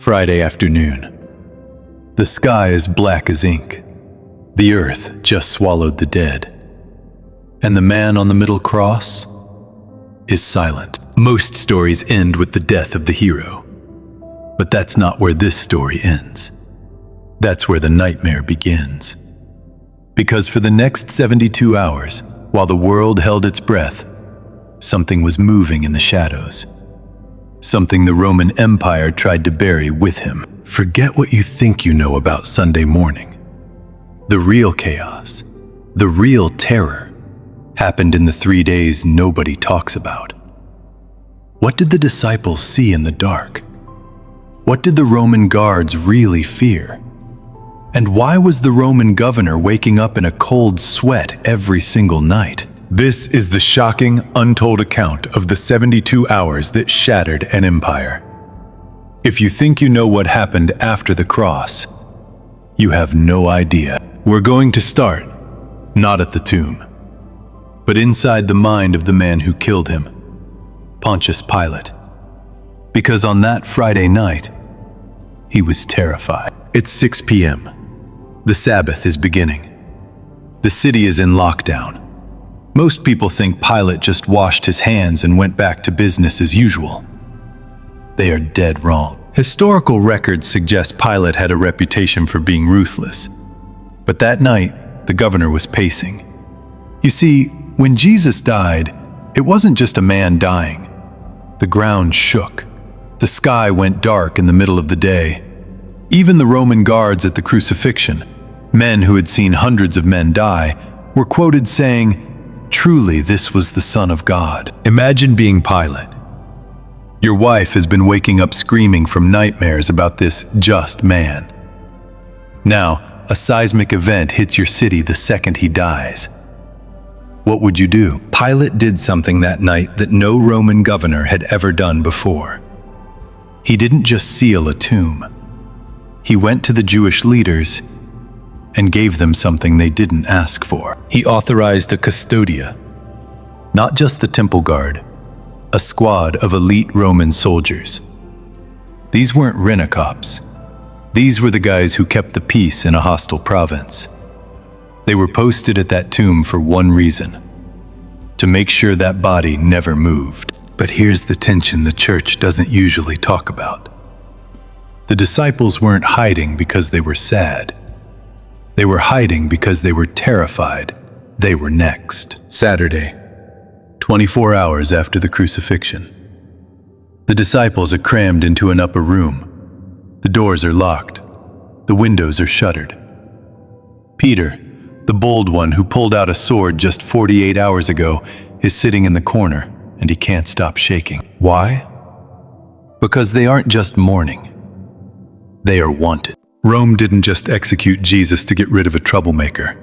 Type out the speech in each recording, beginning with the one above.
Friday afternoon. The sky is black as ink. The earth just swallowed the dead. And the man on the middle cross is silent. Most stories end with the death of the hero. But that's not where this story ends. That's where the nightmare begins. Because for the next 72 hours, while the world held its breath, something was moving in the shadows. Something the Roman Empire tried to bury with him. Forget what you think you know about Sunday morning. The real chaos, the real terror, happened in the 3 days nobody talks about. What did the disciples see in the dark? What did the Roman guards really fear? And why was the Roman governor waking up in a cold sweat every single night? This is the shocking, untold account of the 72 hours that shattered an empire. If you think you know what happened after the cross, you have no idea. We're going to start, not at the tomb, but inside the mind of the man who killed him, Pontius Pilate. Because on that Friday night, he was terrified. It's 6 p.m. The Sabbath is beginning. The city is in lockdown. Most people think Pilate just washed his hands and went back to business as usual. They are dead wrong. Historical records suggest Pilate had a reputation for being ruthless. But that night, the governor was pacing. You see, when Jesus died, it wasn't just a man dying. The ground shook. The sky went dark in the middle of the day. Even the Roman guards at the Crucifixion, men who had seen hundreds of men die, were quoted saying, "Truly, this was the Son of God." Imagine being Pilate. Your wife has been waking up screaming from nightmares about this just man. Now, a seismic event hits your city the second he dies. What would you do? Pilate did something that night that no Roman governor had ever done before. He didn't just seal a tomb. He went to the Jewish leaders and gave them something they didn't ask for. He authorized a custodia, not just the temple guard, a squad of elite Roman soldiers. These weren't rent-a-cops. These were the guys who kept the peace in a hostile province. They were posted at that tomb for one reason: to make sure that body never moved. But here's the tension the church doesn't usually talk about. The disciples weren't hiding because they were sad. They were hiding because they were terrified they were next. Saturday, 24 hours after the crucifixion. The disciples are crammed into an upper room. The doors are locked. The windows are shuttered. Peter, the bold one who pulled out a sword just 48 hours ago, is sitting in the corner, and he can't stop shaking. Why? Because they aren't just mourning. They are wanted. Rome didn't just execute Jesus to get rid of a troublemaker.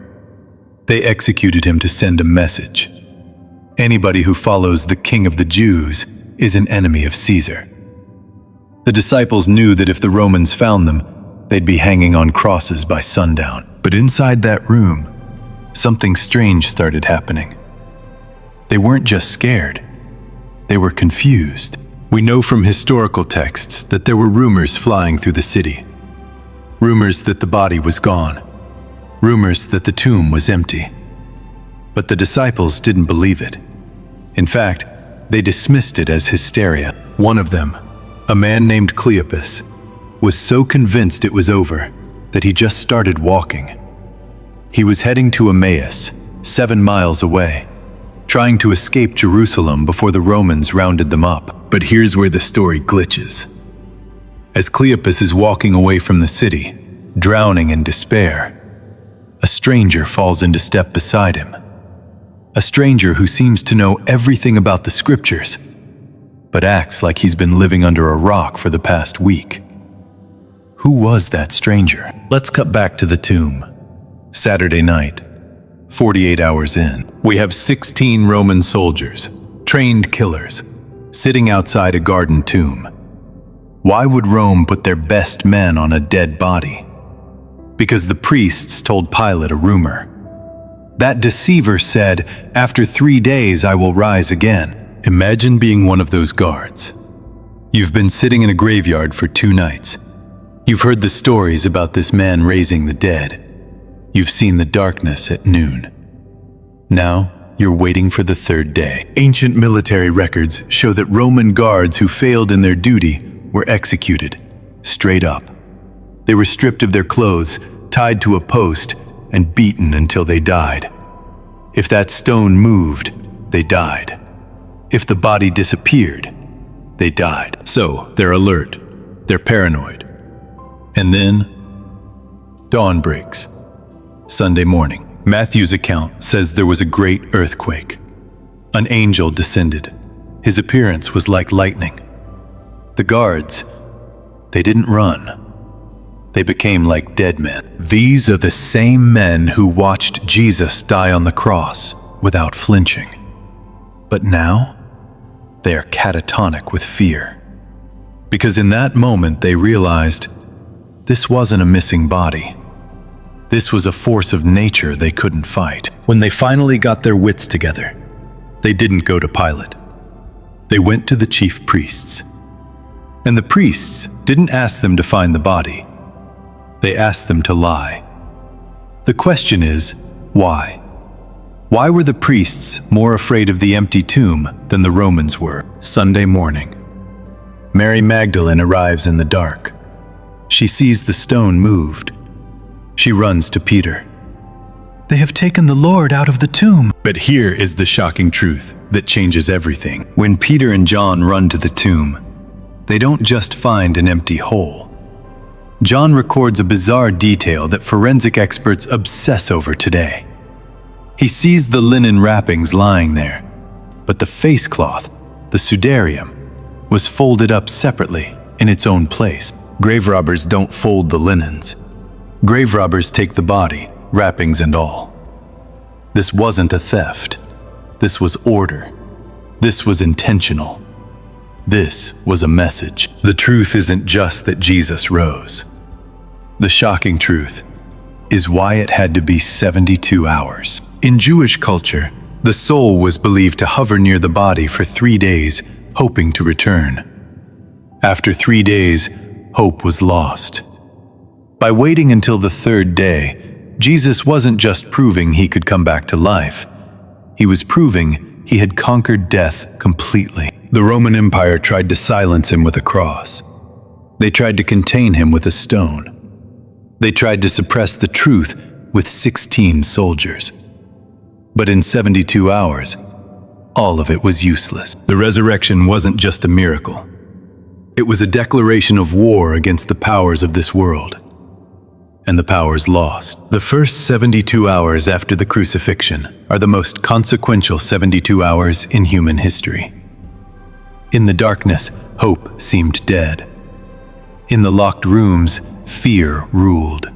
They executed him to send a message. Anybody who follows the King of the Jews is an enemy of Caesar. The disciples knew that if the Romans found them, they'd be hanging on crosses by sundown. But inside that room, something strange started happening. They weren't just scared. They were confused. We know from historical texts that there were rumors flying through the city. Rumors that the body was gone. Rumors that the tomb was empty. But the disciples didn't believe it. In fact, they dismissed it as hysteria. One of them, a man named Cleopas, was so convinced it was over that he just started walking. He was heading to Emmaus, 7 miles away, trying to escape Jerusalem before the Romans rounded them up. But here's where the story glitches. As Cleopas is walking away from the city, drowning in despair, a stranger falls into step beside him. A stranger who seems to know everything about the scriptures, but acts like he's been living under a rock for the past week. Who was that stranger? Let's cut back to the tomb. Saturday night, 48 hours in. We have 16 Roman soldiers, trained killers, sitting outside a garden tomb. Why would Rome put their best men on a dead body? Because the priests told Pilate a rumor. That deceiver said, "After 3 days I will rise again." Imagine being one of those guards. You've been sitting in a graveyard for 2 nights. You've heard the stories about this man raising the dead. You've seen the darkness at noon. Now, you're waiting for the third day. Ancient military records show that Roman guards who failed in their duty were executed, straight up. They were stripped of their clothes, tied to a post, and beaten until they died. If that stone moved, they died. If the body disappeared, they died. So, they're alert. They're paranoid. And then, dawn breaks. Sunday morning. Matthew's account says there was a great earthquake. An angel descended. His appearance was like lightning. The guards, they didn't run. They became like dead men. These are the same men who watched Jesus die on the cross without flinching. But now, they are catatonic with fear. Because in that moment they realized this wasn't a missing body. This was a force of nature they couldn't fight. When they finally got their wits together, they didn't go to Pilate. They went to the chief priests. And the priests didn't ask them to find the body. They asked them to lie. The question is, why? Why were the priests more afraid of the empty tomb than the Romans were? Sunday morning. Mary Magdalene arrives in the dark. She sees the stone moved. She runs to Peter. They have taken the Lord out of the tomb. But here is the shocking truth that changes everything. When Peter and John run to the tomb, they don't just find an empty hole. John records a bizarre detail that forensic experts obsess over today. He sees the linen wrappings lying there, but the face cloth, the sudarium, was folded up separately in its own place. Grave robbers don't fold the linens. Grave robbers take the body, wrappings and all. This wasn't a theft. This was order. This was intentional. This was a message. The truth isn't just that Jesus rose. The shocking truth is why it had to be 72 hours. In Jewish culture, the soul was believed to hover near the body for 3 days, hoping to return. After 3 days, hope was lost. By waiting until the third day, Jesus wasn't just proving he could come back to life. He was proving he had conquered death completely. The Roman Empire tried to silence him with a cross. They tried to contain him with a stone. They tried to suppress the truth with 16 soldiers. But in 72 hours, all of it was useless. The resurrection wasn't just a miracle. It was a declaration of war against the powers of this world. And the powers lost. The first 72 hours after the crucifixion are the most consequential 72 hours in human history. In the darkness, hope seemed dead. In the locked rooms, fear ruled.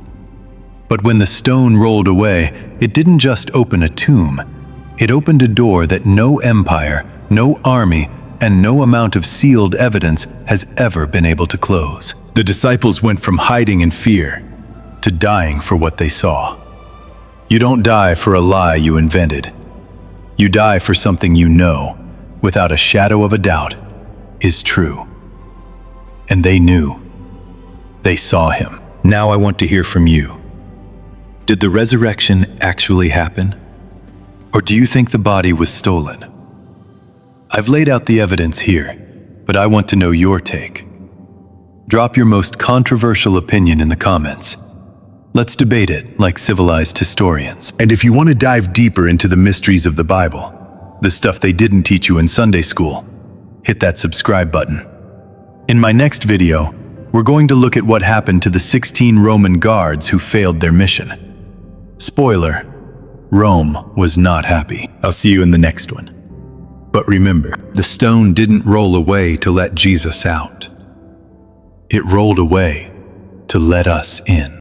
But when the stone rolled away, it didn't just open a tomb. It opened a door that no empire, no army, and no amount of sealed evidence has ever been able to close. The disciples went from hiding in fear to dying for what they saw. You don't die for a lie you invented. You die for something you know, without a shadow of a doubt, is true. And they knew. They saw him. Now I want to hear from you. Did the resurrection actually happen? Or do you think the body was stolen? I've laid out the evidence here, but I want to know your take. Drop your most controversial opinion in the comments. Let's debate it like civilized historians. And if you want to dive deeper into the mysteries of the Bible, the stuff they didn't teach you in Sunday school, hit that subscribe button. In my next video, we're going to look at what happened to the 16 Roman guards who failed their mission. Spoiler, Rome was not happy. I'll see you in the next one. But remember, the stone didn't roll away to let Jesus out. It rolled away to let us in.